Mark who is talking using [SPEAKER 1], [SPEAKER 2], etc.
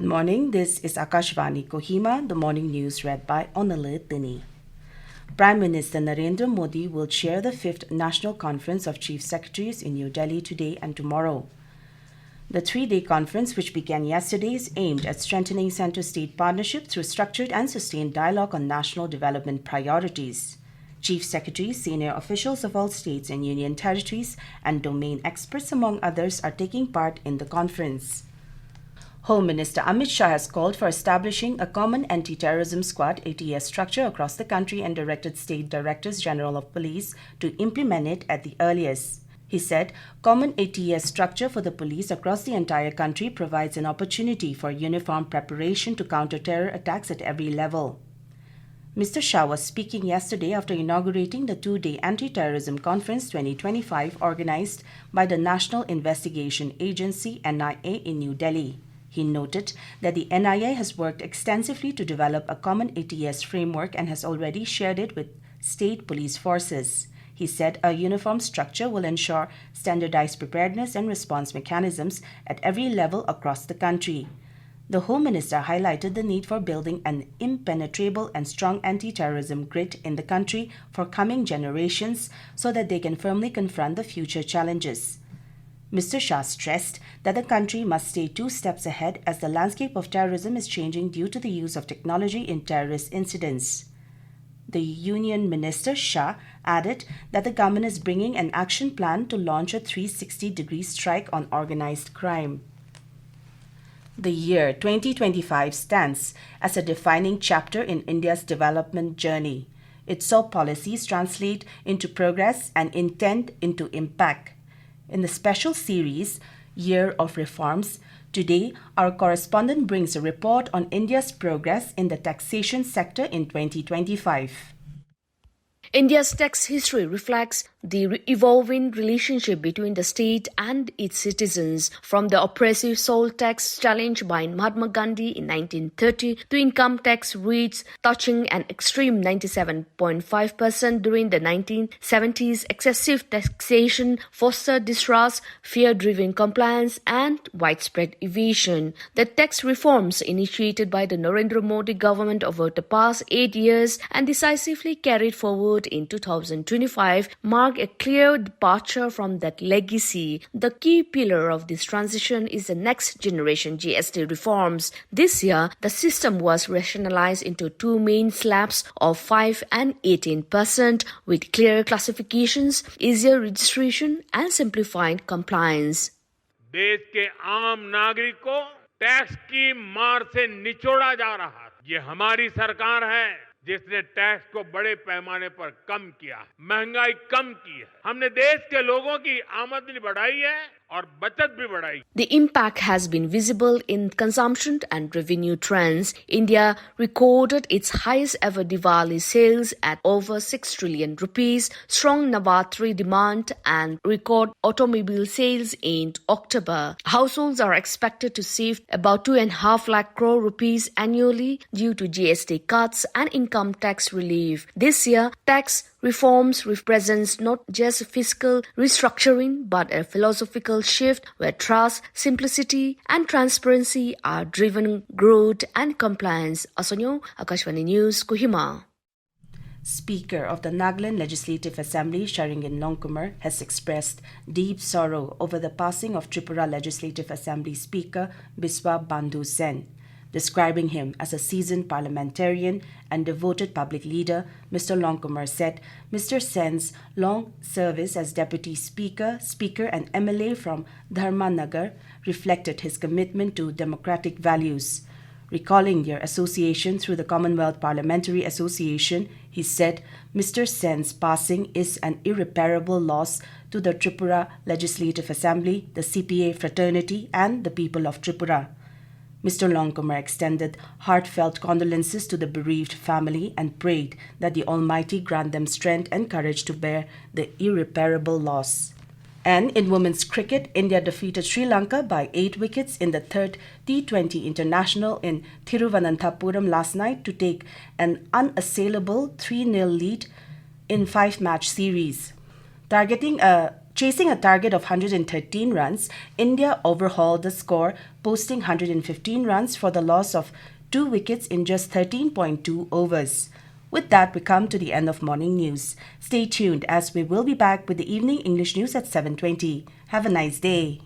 [SPEAKER 1] Good morning. This is Akashvani, Kohima, the morning news read by Bulletin. Prime Minister Narendra Modi will chair the 5th National Conference of Chief Secretaries in New Delhi today and tomorrow. The three-day conference, which began yesterday, is aimed at strengthening center-state partnership through structured and sustained dialogue on national development priorities. Chief Secretaries, senior officials of all states and union territories, and domain experts, among others, are taking part in the conference. Home Minister Amit Shah has called for establishing a common Anti-Terrorism Squad (ATS) structure across the country and directed State Directors General of Police to implement it at the earliest. He said, common ATS structure for the police across the entire country provides an opportunity for uniform preparation to counter terror attacks at every level. Mr. Shah was speaking yesterday after inaugurating the two-day Anti-Terrorism Conference 2025 organized by the National Investigation Agency (NIA) in New Delhi. He noted that the NIA has worked extensively to develop a common ATS framework and has already shared it with state police forces. He said a uniform structure will ensure standardized preparedness and response mechanisms at every level across the country. The Home Minister highlighted the need for building an impenetrable and strong anti-terrorism grid in the country for coming generations so that they can firmly confront the future challenges. Mr. Shah stressed that the country must stay 2 steps ahead as the landscape of terrorism is changing due to the use of technology in terrorist incidents. The Union Minister Shah added that the government is bringing an action plan to launch a 360-degree strike on organized crime. The year 2025 stands as a defining chapter in India's development journey. It saw policies translate into progress and intent into impact. In the special series, Year of Reforms, today our correspondent brings a report on India's progress in the taxation sector in 2025.
[SPEAKER 2] India's tax history reflects the evolving relationship between the state and its citizens, from the oppressive salt tax challenged by Mahatma Gandhi in 1930 to income tax rates touching an extreme 97.5% during the 1970s. Excessive taxation fostered distrust, fear-driven compliance, and widespread evasion. The tax reforms initiated by the Narendra Modi government over the past 8 years and decisively carried forward in 2025 mark a clear departure from that legacy. The key pillar of this transition is the next generation GST reforms. This year, the system was rationalized into 2 main slabs of 5 and 18%, with clear classifications, easier registration, and simplified compliance.
[SPEAKER 3] देश के आम नागरिक को tax की मार से निचोड़ा जा रहा है। ये हमारी सरकार है जिसने टैक्स को बड़े पैमाने पर कम किया है, महंगाई कम की है। हमने देश के लोगों की आमदनी बढ़ाई है और बचत भी बढ़ाई।
[SPEAKER 2] The impact has been visible in consumption and revenue trends. India recorded its highest ever Diwali sales at over 6 trillion rupees, strong Navaratri demand, and record automobile sales in October. Households are expected to save about 2.5 lakh crore rupees annually due to GST cuts and income tax relief. This year, tax reforms represents not just fiscal restructuring but a philosophical shift where trust, simplicity, and transparency are driven growth and compliance. Asonyo, Akashvani News, Kohima.
[SPEAKER 1] Speaker of the Nagaland Legislative Assembly, Sharingin Longkumar, has expressed deep sorrow over the passing of Tripura Legislative Assembly Speaker Biswa Bandhu Sen. Describing him as a seasoned parliamentarian and devoted public leader, Mr. Longkumar said Mr. Sen's long service as Deputy Speaker, and MLA from Dharmanagar reflected his commitment to democratic values. Recalling their association through the Commonwealth Parliamentary Association, he said Mr. Sen's passing is an irreparable loss to the Tripura Legislative Assembly, the CPA fraternity, and the people of Tripura. Mr. Longkumar extended heartfelt condolences to the bereaved family and prayed that the Almighty grant them strength and courage to bear the irreparable loss. And in women's cricket, India defeated Sri Lanka by 8 wickets in the 3rd T20 International in Thiruvananthapuram last night to take an unassailable 3-0 lead in 5-match series. Targeting a Chasing a target of 113 runs, India overhauled the score, posting 115 runs for the loss of 2 wickets in just 13.2 overs. With that, we come to the end of morning news. Stay tuned as we will be back with the evening English news at 7:20. Have a nice day.